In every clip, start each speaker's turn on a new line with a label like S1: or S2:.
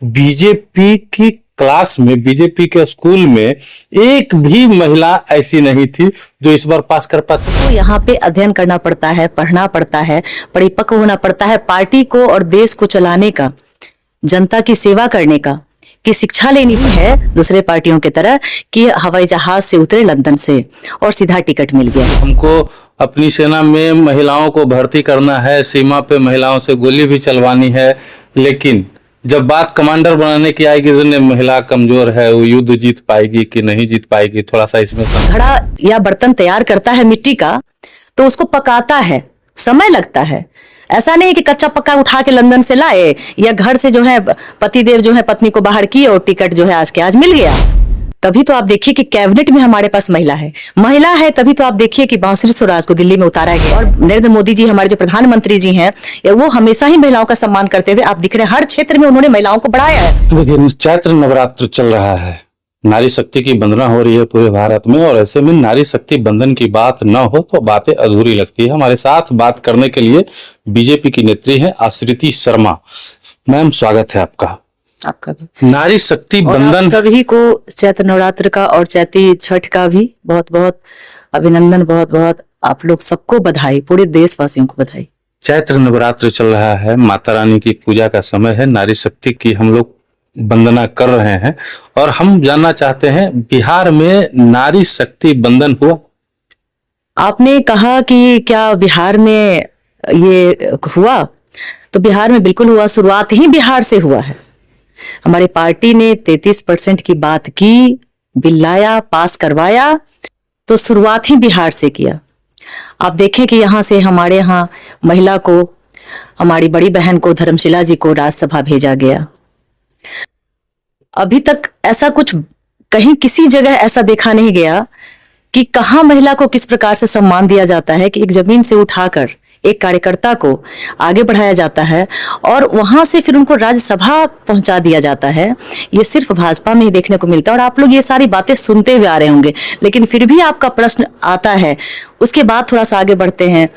S1: BJP की class में, BJP के स्कूल में एक भी महिला ऐसी नहीं थी जो इस बार पास कर पाती।
S2: तो यहाँ पे अध्ययन करना पड़ता है, पढ़ना पड़ता है, परिपक्व होना पड़ता है, पार्टी को और देश को चलाने का, जनता की सेवा करने का, कि शिक्षा लेनी है दूसरे पार्टियों की तरह कि हवाई जहाज से उतरे लंदन से और सीधा टिकट मिल गया।
S1: हमको अपनी सेना में महिलाओं को भर्ती करना है, सीमा पे महिलाओं से गोली भी चलवानी है, लेकिन जब बात कमांडर बनाने की आएगी, जिन्हें महिला कमजोर है, वो युद्ध जीत पाएगी कि नहीं जीत पाएगी, थोड़ा सा इसमें
S2: घड़ा या बर्तन तैयार करता है मिट्टी का, तो उसको पकाता है, समय लगता है। ऐसा नहीं है कि कच्चा पक्का उठा के लंदन से लाए या घर से जो है पतिदेव जो है पत्नी को बाहर किए और टिकट जो है आज के आज मिल गया। तभी तो आप देखिए कि कैबिनेट में हमारे पास महिला है, तभी तो आप देखिए कि बांसुरी स्वराज को दिल्ली में उतारा गया। और नरेंद्र मोदी जी हमारे जो प्रधानमंत्री जी हैं, वो हमेशा ही महिलाओं का सम्मान करते हुए आप दिख रहे हैं, हर क्षेत्र में उन्होंने महिलाओं को बढ़ाया है।
S1: देखिए, चैत्र नवरात्र चल रहा है, नारी शक्ति की वंदना हो रही है पूरे भारत में, और ऐसे में नारी शक्ति बंधन की बात न हो तो बातें अधूरी लगती है। हमारे साथ बात करने के लिए बीजेपी की नेत्री हैं आश्रिति शर्मा। मैम, स्वागत है आपका।
S2: आपका भी।
S1: नारी शक्ति बंधन
S2: सभी को चैत्र नवरात्र का और चैती छठ का भी बहुत बहुत अभिनंदन, बहुत बहुत आप लोग सबको बधाई, पूरे देशवासियों को बधाई।
S1: चैत्र नवरात्र चल रहा है, माता रानी की पूजा का समय है, नारी शक्ति की हम लोग वंदना कर रहे हैं, और हम जानना चाहते हैं बिहार में नारी शक्ति बंधन हुआ?
S2: आपने कहा कि क्या बिहार में ये हुआ, तो बिहार में बिल्कुल हुआ। शुरुआत ही बिहार से हुआ है। हमारी पार्टी ने 33% की बात की, बिल लाया, पास करवाया, तो शुरुआत ही बिहार से किया। आप देखें कि यहाँ से हमारे यहाँ महिला को, हमारी बड़ी बहन को, धर्मशिला जी को राज्यसभा भेजा गया। अभी तक ऐसा कुछ कहीं किसी जगह ऐसा देखा नहीं गया कि कहाँ महिला को किस प्रकार से सम्मान दिया जाता है कि एक जमीन से उठाकर एक कार्यकर्ता को आगे बढ़ाया जाता है और वहां से फिर उनको राज्यसभा पहुंचा दिया जाता है। ये सिर्फ भाजपा में ही देखने को मिलता है, और आप लोग ये सारी बातें सुनते हुए आ रहे होंगे, लेकिन फिर भी आपका प्रश्न आता है। उसके बाद थोड़ा सा आगे बढ़ते हैं।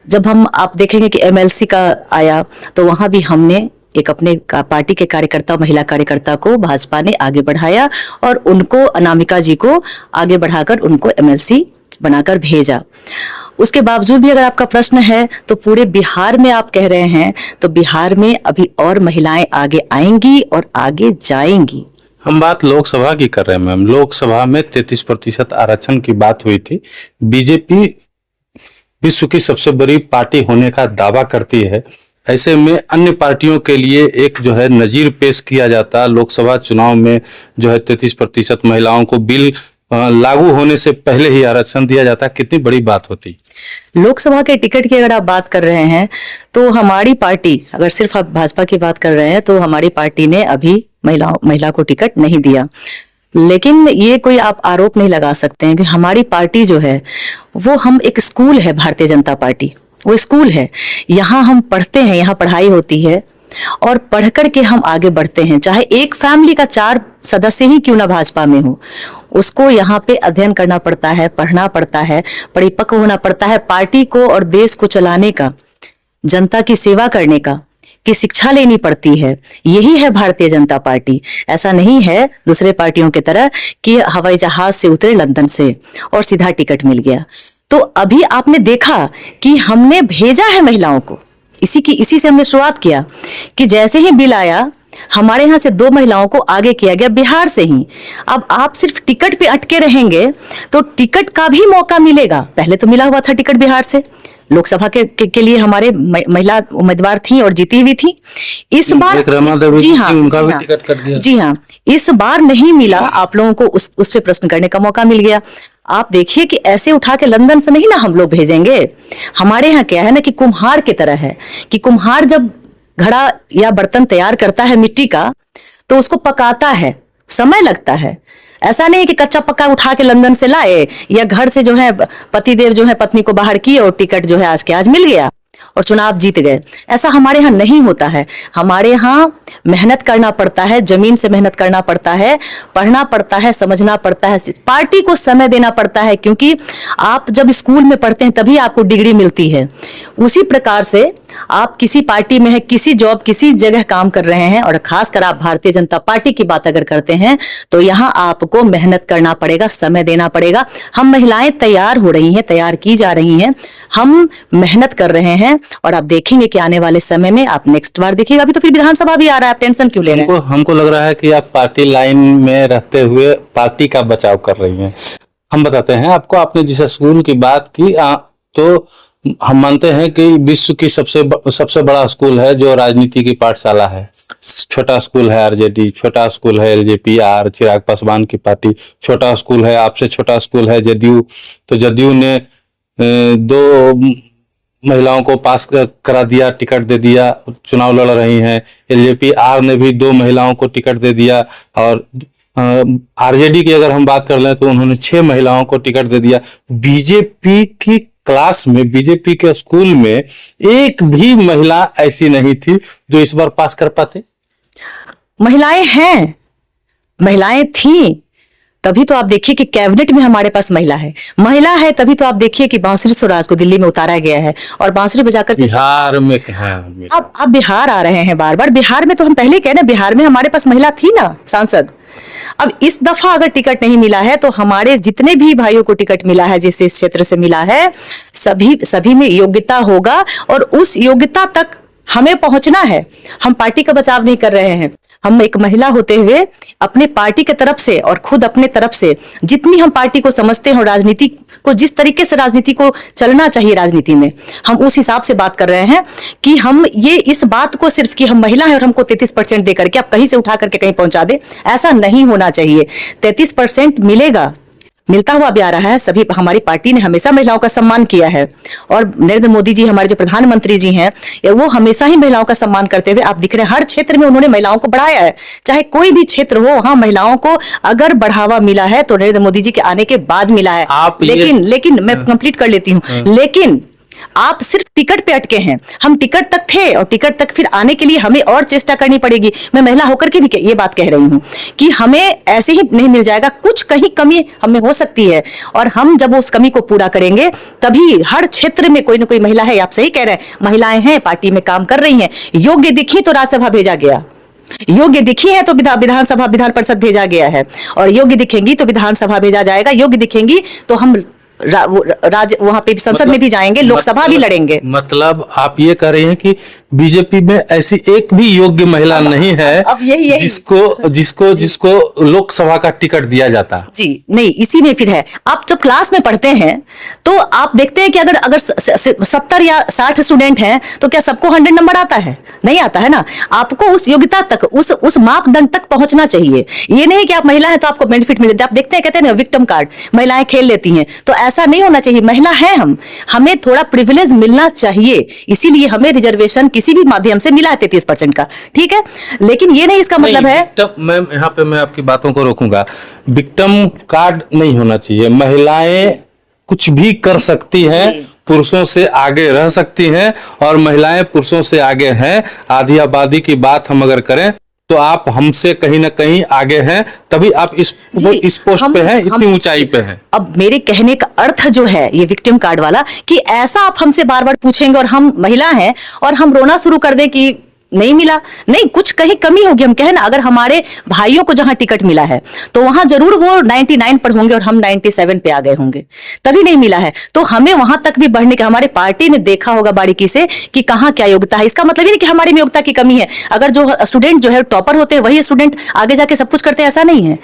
S2: जब आप देखेंगे कि MLC का आया, तो वहां भी हमने एक अपने पार्टी के कार्यकर्ता, महिला कार्यकर्ता को भाजपा ने आगे बढ़ाया और उनको, अनामिका जी को आगे बढ़ाकर उनको MLC बनाकर भेजा। उसके बावजूद भी अगर आपका प्रश्न है तो पूरे बिहार में आप कह रहे हैं, तो बिहार में अभी और महिलाएं आगे आएंगी और आगे जाएंगी।
S1: हम बात लोकसभा की कर रहे हैं मैम। लोकसभा में 33% आरक्षण की बात हुई थी। बीजेपी विश्व की सबसे बड़ी पार्टी होने का दावा करती है, ऐसे में अन्य पार्टियों के लिए एक जो है नजीर पेश किया जाता। लोकसभा चुनाव में जो है 33% महिलाओं को बिल लागू होने से पहले ही आरक्षण दिया जाता, कितनी बड़ी बात होती।
S2: लोकसभा के टिकट की अगर आप बात कर रहे हैं, तो हमारी पार्टी, अगर सिर्फ आप भाजपा की बात कर रहे हैं, तो हमारी पार्टी ने अभी महिला को टिकट नहीं दिया। लेकिन ये कोई आप आरोप नहीं लगा सकते हैं कि हमारी पार्टी जो है वो, हम एक स्कूल है, भारतीय जनता पार्टी वो स्कूल है। यहाँ हम पढ़ते हैं, यहाँ पढ़ाई होती है और पढ़ कर के हम आगे बढ़ते हैं। चाहे एक फैमिली का 4 सदस्य ही क्यों ना भाजपा में हो, उसको यहाँ पे अध्ययन करना पड़ता है, पढ़ना पड़ता है, परिपक्व होना पड़ता है, पार्टी को और देश को चलाने का, जनता की सेवा करने का, की शिक्षा लेनी पड़ती है। यही है भारतीय जनता पार्टी। ऐसा नहीं है दूसरे पार्टियों की तरह कि हवाई जहाज से उतरे लंदन से और सीधा टिकट मिल गया। तो अभी आपने देखा कि हमने भेजा है महिलाओं को, इसी से हमने शुरुआत किया कि जैसे ही बिल आया, हमारे यहाँ से 2 महिलाओं को आगे किया गया बिहार से ही। अब आप सिर्फ टिकट पे अटके रहेंगे तो टिकट का भी मौका मिलेगा। पहले तो मिला हुआ था टिकट बिहार से, लोकसभा के लिए हमारे महिला उम्मीदवार थी और जीती हुई थी। इस बार जी हाँ, इस बार नहीं मिला। आप लोगों को उस पे प्रश्न करने का मौका मिल गया। आप देखिए कि ऐसे उठा के लंदन से नहीं ना हम लोग भेजेंगे। हमारे यहाँ क्या है ना कि कुम्हार की तरह है कि कुम्हार जब घड़ा या बर्तन तैयार करता है मिट्टी का, तो उसको पकाता है, समय लगता है। ऐसा नहीं कि कच्चा पक्का उठा के लंदन से लाए या घर से जो है पतिदेव जो है पत्नी को बाहर किए और टिकट जो है आज के आज मिल गया और चुनाव जीत गए। ऐसा हमारे यहाँ नहीं होता है। हमारे यहाँ मेहनत करना पड़ता है, जमीन से मेहनत करना पड़ता है, पढ़ना पड़ता है, समझना पड़ता है, पार्टी को समय देना पड़ता है, क्योंकि आप जब स्कूल में पढ़ते हैं तभी आपको डिग्री मिलती है। उसी प्रकार से आप किसी पार्टी में है, किसी जॉब, किसी जगह काम कर रहे हैं, और खासकर आप भारतीय जनता पार्टी की बात अगर करते हैं, तो यहां आपको मेहनत करना पड़ेगा, समय देना पड़ेगा। हम महिलाएं तैयार हो रही हैं, तैयार की जा रही हैं, हम मेहनत कर रहे हैं, और आप देखेंगे कि आने वाले समय में आप नेक्स्ट बार देखिएगा। अभी तो फिर विधानसभा भी आ रहा है, आप टेंशन क्यों ले रहे हैं?
S1: हमको लग रहा है कि आप पार्टी लाइन में रहते हुए पार्टी का बचाव कर रही हैं। हम बताते हैं आपको, आपने जिस स्कूल की बात की तो हम मानते हैं कि विश्व की सबसे बड़ा स्कूल है जो राजनीति की पाठशाला है। छोटा स्कूल है आरजेडी, छोटा स्कूल है एलजेपी आर चिराग पासवान की पार्टी, छोटा स्कूल है, आपसे छोटा स्कूल है जदयू। तो जदयू ने 2 महिलाओं को पास करा दिया, टिकट दे दिया, चुनाव लड़ रही हैं। एलजेपी आर ने भी 2 महिलाओं को टिकट दे दिया, और आरजेडी की अगर हम बात कर लें तो उन्होंने 6 महिलाओं को टिकट दे दिया। बीजेपी की क्लास में, बीजेपी के स्कूल में एक भी महिला ऐसी नहीं थी जो इस बार पास कर पाते।
S2: महिलाएं हैं, महिलाएं थी, तभी तो आप देखिए कि कैबिनेट में हमारे पास महिला है, तभी तो आप देखिए कि बांसुरी स्वराज को दिल्ली में उतारा गया है, और बांसुरी बजाकर
S1: बिहार में है।
S2: अब बिहार आ रहे हैं बार बार। बिहार में तो हम पहले कह रहे, बिहार में हमारे पास महिला थी ना सांसद। अब इस दफा अगर टिकट नहीं मिला है, तो हमारे जितने भी भाइयों को टिकट मिला है, जिस क्षेत्र से मिला है, सभी में योग्यता होगा, और उस योग्यता तक हमें पहुंचना है। हम पार्टी का बचाव नहीं कर रहे हैं, हम एक महिला होते हुए अपने पार्टी की तरफ से और खुद अपने तरफ से जितनी हम पार्टी को समझते हैं, और राजनीति को जिस तरीके से राजनीति को चलना चाहिए राजनीति में, हम उस हिसाब से बात कर रहे हैं कि हम ये इस बात को सिर्फ कि हम महिला हैं और हमको 33% दे करके आप कहीं से उठा करके कहीं पहुंचा दे, ऐसा नहीं होना चाहिए। 33% मिलेगा, मिलता हुआ भी आ रहा है। सभी हमारी पार्टी ने हमेशा महिलाओं का सम्मान किया है, और नरेंद्र मोदी जी हमारे जो प्रधानमंत्री जी हैं, वो हमेशा ही महिलाओं का सम्मान करते हुए आप दिख रहे हैं, हर क्षेत्र में उन्होंने महिलाओं को बढ़ाया है। चाहे कोई भी क्षेत्र हो, वहां महिलाओं को अगर बढ़ावा मिला है तो नरेंद्र मोदी जी के आने के बाद मिला है। लेकिन मैं कंप्लीट कर लेती हूँ, लेकिन आप सिर्फ टिकट पे अटके हैं। हम टिकट तक थे, और टिकट तक फिर आने के लिए हमें और चेष्टा करनी पड़ेगी। मैं महिला होकर के भी ये बात कह रही हूं कि हमें ऐसे ही नहीं मिल जाएगा, कुछ कहीं कमी हमें हो सकती है, और हम जब उस कमी को पूरा करेंगे, तभी हर क्षेत्र में कोई ना कोई महिला है। आप सही कह रहे हैं, महिलाएं हैं, पार्टी में काम कर रही हैं, योग्य दिखी तो राज्यसभा भेजा गया, योग्य दिखी है तो विधानसभा विधान परिषद भेजा गया है, और योग्य दिखेंगी तो विधानसभा भेजा जाएगा, योग्य दिखेंगी तो हम वहां पे संसद में भी जाएंगे, लोकसभा भी लड़ेंगे।
S1: मतलब आप ये कह रहे हैं कि बीजेपी में ऐसी एक भी योग्य महिला नहीं है
S2: अब यही
S1: जिसको लोकसभा का टिकट दिया जाता।
S2: जी नहीं, इसी में फिर है। आप जब क्लास में पढ़ते हैं तो आप देखते हैं कि अगर 70 या 60 स्टूडेंट हैं, तो क्या सबको 100 नंबर आता है? नहीं आता है ना। आपको उस योग्यता तक, उस मापदंड तक पहुंचना चाहिए। ये नहीं कि आप महिला है तो आपको बेनिफिट मिले। आप देखते हैं, कहते हैं ना विक्टिम कार्ड, महिलाएं खेल लेती हैं, तो ऐसा नहीं होना चाहिए। महिला है, हमें थोड़ा प्रिविलेज मिलना चाहिए, इसीलिए हमें रिजर्वेशन किसी भी माध्यम से मिला है 33% का, ठीक है। लेकिन ये नहीं इसका मतलब है,
S1: मैं यहाँ पे मैं आपकी बातों को रोकूंगा। विक्टिम कार्ड नहीं होना चाहिए। महिलाएं कुछ भी कर सकती हैं, पुरुषों से आगे रह सकती हैं, और महिलाएं पुरुषों से आगे हैं। आधी आबादी की बात हम अगर करें तो आप हमसे कहीं ना कहीं आगे हैं, तभी आप इस पोस्ट पे हैं, इतनी ऊंचाई पे हैं।
S2: अब मेरे कहने का अर्थ जो है ये विक्टिम कार्ड वाला, कि ऐसा आप हमसे बार बार पूछेंगे और हम महिला हैं और हम रोना शुरू कर दें कि नहीं मिला, नहीं, कुछ कहीं कमी होगी। हम कहें ना, अगर हमारे भाइयों को जहां टिकट मिला है तो वहां जरूर वो 99 पर होंगे और हम 97 पे आ गए होंगे, तभी नहीं मिला है। तो हमें वहां तक भी बढ़ने का, हमारे पार्टी ने देखा होगा बारीकी से कि कहां क्या योग्यता है। इसका मतलब ही नहीं कि हमारी में योग्यता की कमी है। अगर जो स्टूडेंट जो है टॉपर होते हैं, वही स्टूडेंट आगे जाके सब कुछ करते हैं, ऐसा नहीं है।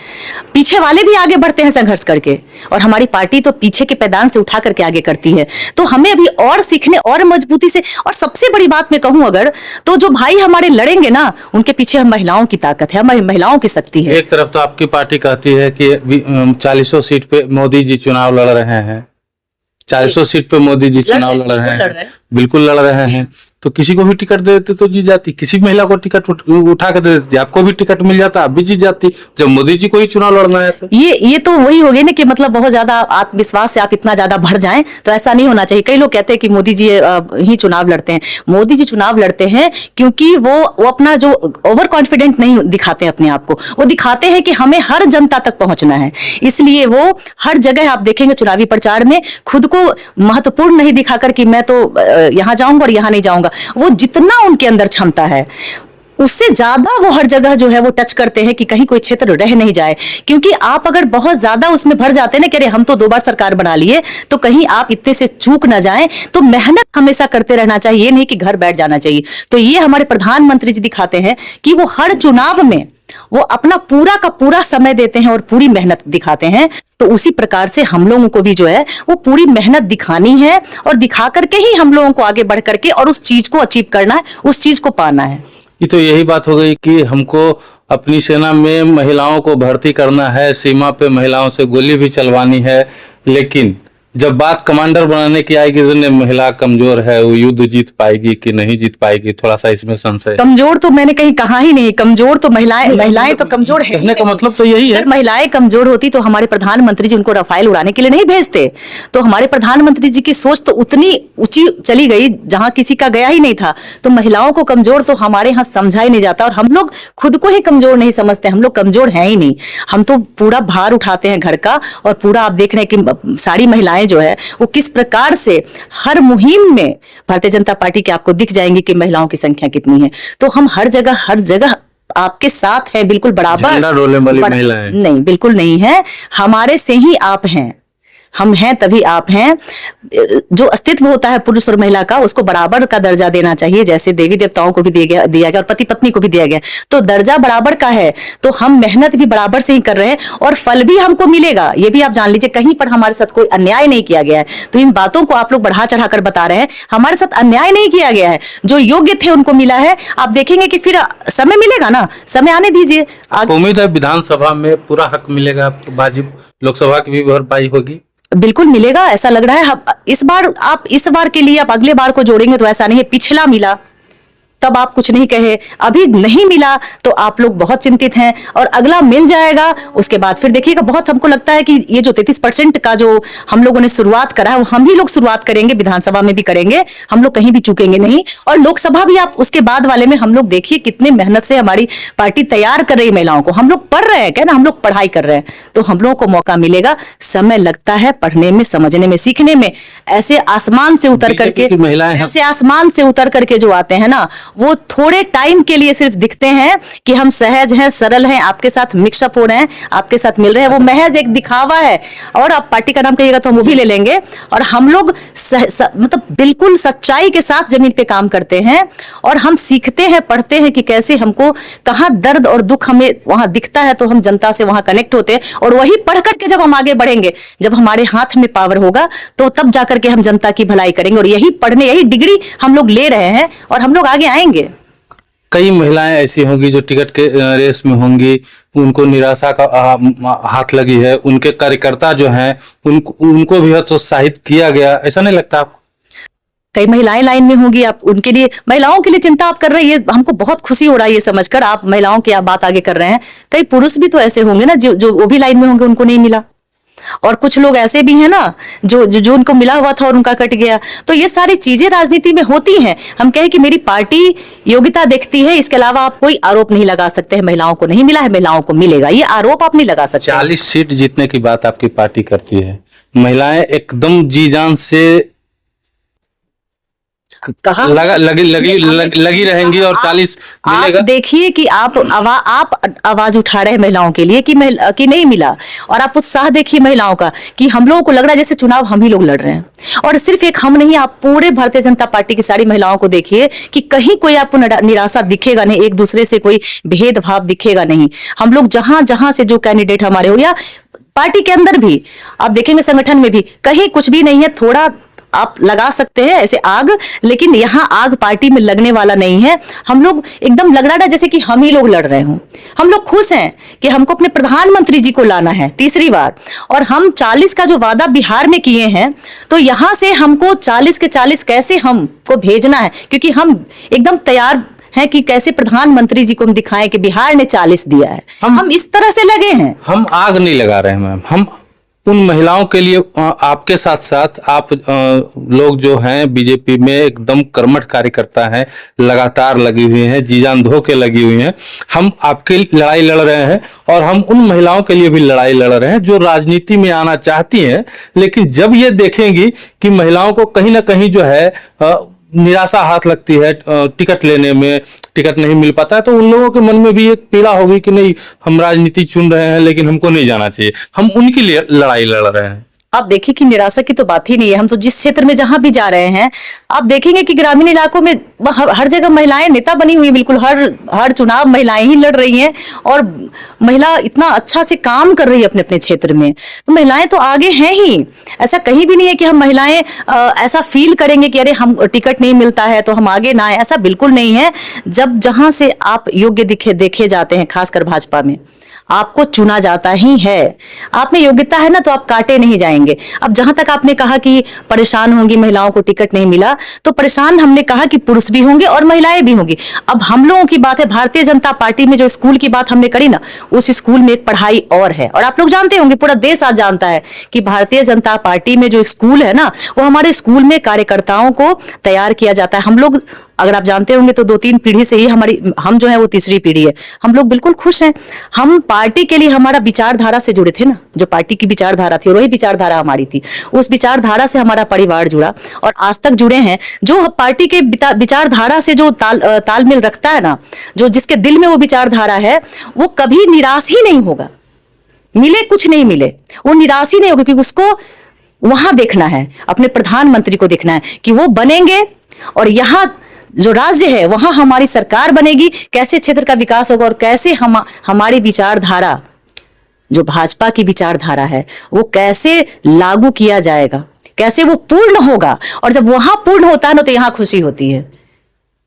S2: पीछे वाले भी आगे बढ़ते हैं संघर्ष करके, और हमारी पार्टी तो पीछे के पैदान से उठा करके आगे करती है। तो हमें अभी और सीखने और मजबूती से, और सबसे बड़ी बात मैं कहूं अगर, तो जो भाई हमारे लड़ेंगे ना, उनके पीछे हम महिलाओं की ताकत है, हमारी महिलाओं की शक्ति है।
S1: एक तरफ तो आपकी पार्टी कहती है कि 40 सीट पे मोदी जी चुनाव लड़ रहे हैं, 40 सीट पे मोदी जी चुनाव लड़ रहे हैं, बिल्कुल लड़ रहे हैं। तो किसी को भी टिकट दे देते तो जीत जाती, किसी महिला को टिकट उठा कर दे देती, आपको भी टिकट मिल जाता, आप भी जीत जाती, जब मोदी जी को ही चुनाव लड़ना है। तो
S2: ये तो वही हो गया ना कि मतलब बहुत ज्यादा आत्मविश्वास से आप इतना ज्यादा भर जाएं, तो ऐसा नहीं होना चाहिए। कई लोग कहते हैं कि मोदी जी ही चुनाव लड़ते हैं। मोदी जी चुनाव लड़ते हैं क्योंकि वो अपना जो ओवर कॉन्फिडेंट नहीं दिखाते अपने आप को, वो दिखाते हैं कि हमें हर जनता तक पहुंचना है। इसलिए वो हर जगह आप देखेंगे चुनावी प्रचार में खुद को महत्वपूर्ण नहीं दिखाकर कि मैं तो यहाँ जाऊंगा और यहाँ नहीं जाऊंगा। वो जितना उनके अंदर क्षमता है उससे ज्यादा वो हर जगह जो है वो टच करते हैं कि कहीं कोई क्षेत्र रह नहीं जाए। क्योंकि आप अगर बहुत ज्यादा उसमें भर जाते हैं ना कि अरे हम तो 2 बार सरकार बना लिए, तो कहीं आप इतने से चूक ना जाएं। तो मेहनत हमेशा करते रहना चाहिए, ये नहीं कि घर बैठ जाना चाहिए। तो ये हमारे प्रधानमंत्री जी दिखाते हैं कि वो हर चुनाव में वो अपना पूरा का पूरा समय देते हैं और पूरी मेहनत दिखाते हैं। तो उसी प्रकार से हम लोगों को भी जो है वो पूरी मेहनत दिखानी है और दिखा करके ही हम लोगों को आगे बढ़ करके और उस चीज को अचीव करना है, उस चीज को पाना है।
S1: ये तो यही बात हो गई कि हमको अपनी सेना में महिलाओं को भर्ती करना है, सीमा पे महिलाओं से गोली भी चलवानी है, लेकिन जब बात कमांडर बनाने की आएगी, जिन्हें महिला कमजोर है, वो युद्ध जीत पाएगी कि नहीं जीत पाएगी, थोड़ा सा इसमें संशय।
S2: कमजोर तो मैंने कहीं कहा ही नहीं, कमजोर तो महिलाएं तो कमजोर है।
S1: कहने का मतलब तो यही है।
S2: अगर महिलाएं कमजोर होती तो हमारे प्रधानमंत्री जी उनको रफाल उड़ाने के लिए नहीं भेजते। तो हमारे प्रधानमंत्री जी की सोच तो उतनी ऊंची चली गई जहां किसी का गया ही नहीं था। तो महिलाओं को कमजोर तो हमारे यहाँ समझा ही नहीं जाता, और हम लोग खुद को ही कमजोर नहीं समझते। हम लोग कमजोर हैं ही नहीं, हम तो पूरा भार उठाते हैं घर का। और पूरा आप देख रहे हैं कि सारी महिलाएं जो है वो किस प्रकार से हर मुहिम में भारतीय जनता पार्टी के आपको दिख जाएंगी कि महिलाओं की संख्या कितनी है। तो हम हर जगह आपके साथ हैं, बिल्कुल बराबर।
S1: झंडा डोलने वाली महिलाएं
S2: नहीं, बिल्कुल नहीं है। हमारे से ही आप हैं, हम हैं तभी आप हैं। जो अस्तित्व होता है पुरुष और महिला का, उसको बराबर का दर्जा देना चाहिए, जैसे देवी देवताओं को भी दिया गया और पति पत्नी को भी दिया गया। तो दर्जा बराबर का है, तो हम मेहनत भी बराबर से ही कर रहे हैं और फल भी हमको मिलेगा। ये भी आप जान लीजिए, कहीं पर हमारे साथ कोई अन्याय नहीं किया गया है। तो इन बातों को आप लोग बढ़ा चढ़ाकर बता रहे हैं, हमारे साथ अन्याय नहीं किया गया है। जो योग्य थे उनको मिला है। आप देखेंगे कि फिर समय मिलेगा ना, समय आने दीजिए।
S1: उम्मीद है विधानसभा में पूरा हक मिलेगा आपको, वाजिब लोकसभा की भी भरपाई होगी।
S2: बिल्कुल मिलेगा, ऐसा लग रहा है। इस बार के लिए आप अगले बार को जोड़ेंगे तो ऐसा नहीं है पिछला मिला तब आप कुछ नहीं कहे, अभी नहीं मिला तो आप लोग बहुत चिंतित हैं, और अगला मिल जाएगा उसके बाद फिर देखिएगा। बहुत हमको लगता है कि ये जो 33% का जो हम लोगों ने शुरुआत करा है वो हम ही लोग शुरुआत करेंगे, विधानसभा में भी करेंगे। हम लोग कहीं भी चूकेंगे नहीं। और लोकसभा भी आप उसके बाद वाले में हम लोग देखिए कितने मेहनत से हमारी पार्टी तैयार कर रही है महिलाओं को। हम लोग पढ़ रहे हैं, क्या ना, हम लोग पढ़ाई कर रहे हैं, तो हम लोगों को मौका मिलेगा। समय लगता है पढ़ने में, समझने में, सीखने में। ऐसे आसमान से उतर करके ऐसे आसमान से उतर करके जो आते हैं ना, वो थोड़े टाइम के लिए सिर्फ दिखते हैं कि हम सहज हैं, सरल हैं, आपके साथ मिक्सअप हो रहे हैं, आपके साथ मिल रहे हैं। वो महज एक दिखावा है। और आप पार्टी का नाम कहिएगा तो हम वो भी ले लेंगे। और हम लोग मतलब बिल्कुल सच्चाई के साथ जमीन पे काम करते हैं, और हम सीखते हैं, पढ़ते हैं कि कैसे हमको कहाँ दर्द और दुख हमें वहां दिखता है, तो हम जनता से वहां कनेक्ट होते हैं। और वही पढ़ करके जब हम आगे बढ़ेंगे, जब हमारे हाथ में पावर होगा, तो तब जाकर के हम जनता की भलाई करेंगे। और यही पढ़ने, यही डिग्री हम लोग ले रहे हैं, और हम लोग आगे आएंगे।
S1: कई महिलाएं ऐसी होंगी जो टिकट के रेस में होंगी, उनको निराशा का हाथ लगी है, उनके कार्यकर्ता जो हैं उनको भी हतोत्साहित किया गया, ऐसा नहीं लगता आपको?
S2: कई महिलाएं लाइन में होंगी, आप उनके लिए, महिलाओं के लिए चिंता आप कर रहे हैं, ये हमको बहुत खुशी हो रहा है ये समझकर। आप महिलाओं की आप बात आगे कर रहे हैं। कई पुरुष भी तो ऐसे होंगे ना जो वो भी लाइन में होंगे, उनको नहीं मिला। और कुछ लोग ऐसे भी हैं ना जो उनको मिला हुआ था और उनका कट गया। तो ये सारी चीजें राजनीति में होती हैं। हम कहें कि मेरी पार्टी योग्यता देखती है, इसके अलावा आप कोई आरोप नहीं लगा सकते हैं महिलाओं को नहीं मिला है, महिलाओं को मिलेगा, ये आरोप आप नहीं लगा सकते।
S1: 40 सीट जीतने की बात आपकी पार्टी करती है, महिलाएं एकदम जी जान से लगी रहेंगी और 40 मिलेगा।
S2: आप देखिए कि आप आवाज उठा रहे हैं महिलाओं के लिए कि नहीं मिला, और आप उत्साह देखिए महिलाओं का कि हम लोगों को लग रहा है जैसे चुनाव हम ही लोग लड़ रहे हैं। और सिर्फ एक हम नहीं, आप पूरे भारतीय जनता पार्टी की सारी महिलाओं को देखिए कि कहीं कोई आपको निराशा दिखेगा नहीं, एक दूसरे से कोई भेदभाव दिखेगा नहीं। हम लोग जहां जहां से जो कैंडिडेट हमारे हो, या पार्टी के अंदर भी आप देखेंगे, संगठन में भी कहीं कुछ भी नहीं है। थोड़ा आप लगा सकते हैं ऐसे आग, लेकिन यहां आग पार्टी में लगने वाला नहीं है। हम लोग एकदम लग रहा है जैसे कि हम ही लोग लड़ रहे हों। हम लोग खुश हैं कि हमको अपने प्रधानमंत्री जी को लाना है तीसरी बार, और हम 40 का जो वादा बिहार में किए हैं, तो यहां से हमको 40 के 40 कैसे हमको भेजना है, क्योंकि हम एकदम तैयार हैं कि कैसे प्रधानमंत्री जी को हम दिखाएं कि बिहार ने 40 दिया है। हम इस तरह से लगे हैं।
S1: हम आग नहीं लगा रहे हैं मैम, हम उन महिलाओं के लिए आपके साथ साथ आप लोग जो हैं बीजेपी में एकदम कर्मठ कार्यकर्ता हैं, लगातार लगी हुई हैं, जी जान धो के लगी हुई हैं। हम आपके लड़ाई लड़ रहे हैं और हम उन महिलाओं के लिए भी लड़ाई लड़ रहे हैं जो राजनीति में आना चाहती हैं, लेकिन जब ये देखेंगी कि महिलाओं को कहीं ना कहीं जो है निराशा हाथ लगती है, टिकट लेने में टिकट नहीं मिल पाता है, तो उन लोगों के मन में भी एक पीड़ा होगी कि नहीं, हम राजनीति चुन रहे हैं लेकिन हमको नहीं जाना चाहिए। हम उनके लिए लड़ाई लड़ रहे हैं।
S2: आप देखिए कि निराशा की तो बात ही नहीं है। हम तो जिस क्षेत्र में जहां भी जा रहे हैं, आप देखेंगे कि ग्रामीण इलाकों में हर जगह महिलाएं नेता बनी हुई, बिल्कुल हर चुनाव महिलाएं ही लड़ रही हैं और महिला इतना अच्छा से काम कर रही है अपने अपने क्षेत्र में। तो महिलाएं तो आगे हैं ही। ऐसा कहीं भी नहीं है कि हम महिलाएं ऐसा फील करेंगे कि अरे हम टिकट नहीं मिलता है तो हम आगे ना आए, ऐसा बिल्कुल नहीं है। जब जहां से आप योग्य देखे जाते हैं, खासकर भाजपा में आपको चुना जाता ही है। आप में योग्यता है ना तो आप काटे नहीं जाएंगे। अब जहां तक आपने कहा कि परेशान होंगी महिलाओं को टिकट नहीं मिला, तो परेशान हमने कहा कि पुरुष भी होंगे और महिलाएं भी होंगी। अब हम लोगों की बात है, भारतीय जनता पार्टी में जो स्कूल की बात हमने करी ना, उस स्कूल में एक पढ़ाई और है। और आप लोग जानते होंगे, पूरा देश आज जानता है कि भारतीय जनता पार्टी में जो स्कूल है ना, वो हमारे स्कूल में कार्यकर्ताओं को तैयार किया जाता है। हम लोग, अगर आप जानते होंगे तो 2-3 पीढ़ी से ही हम जो है वो तीसरी पीढ़ी है। हम लोग बिल्कुल खुश हैं। हम पार्टी के लिए हमारा विचारधारा से जुड़े थे ना, जो पार्टी की विचारधारा थी वही विचारधारा हमारी थी। उस विचारधारा से हमारा परिवार जुड़ा और आज तक जुड़े हैं। जो पार्टी के विचारधारा से जो तालमेल रखता है ना, जो जिसके दिल में वो विचारधारा है, वो कभी निराश ही नहीं होगा। मिले कुछ नहीं मिले, वो निराश ही नहीं होगा, क्योंकि उसको वहां देखना है, अपने प्रधानमंत्री को देखना है कि वो बनेंगे और यहाँ जो राज्य है वहां हमारी सरकार बनेगी। कैसे क्षेत्र का विकास होगा और कैसे हमारी विचारधारा, जो भाजपा की विचारधारा है, वो कैसे लागू किया जाएगा, कैसे वो पूर्ण होगा। और जब वहां पूर्ण होता है ना, तो यहां खुशी होती है।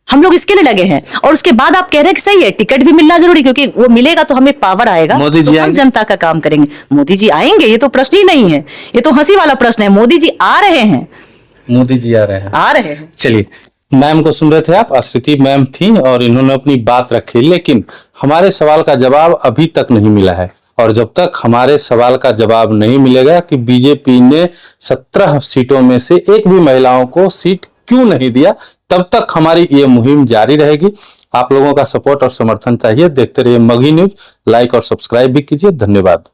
S2: हम लोग इसके लिए लगे हैं। और उसके बाद आप कह रहे हैं कि सही है, टिकट भी मिलना जरूरी, क्योंकि वो मिलेगा तो हमें पावर आएगा,
S1: मोदी जी
S2: तो हम जनता का काम करेंगे। मोदी जी आएंगे, ये तो प्रश्न ही नहीं है, ये तो हंसी वाला प्रश्न है। मोदी जी आ रहे हैं,
S1: मोदी जी आ रहे हैं। चलिए, मैम को सुन रहे थे आप, आश्रिति मैम थी और इन्होंने अपनी बात रखी, लेकिन हमारे सवाल का जवाब अभी तक नहीं मिला है। और जब तक हमारे सवाल का जवाब नहीं मिलेगा कि बीजेपी ने 17 सीटों में से एक भी महिलाओं को सीट क्यों नहीं दिया, तब तक हमारी ये मुहिम जारी रहेगी। आप लोगों का सपोर्ट और समर्थन चाहिए। देखते रहिए मगही न्यूज, लाइक और सब्सक्राइब भी कीजिए। धन्यवाद।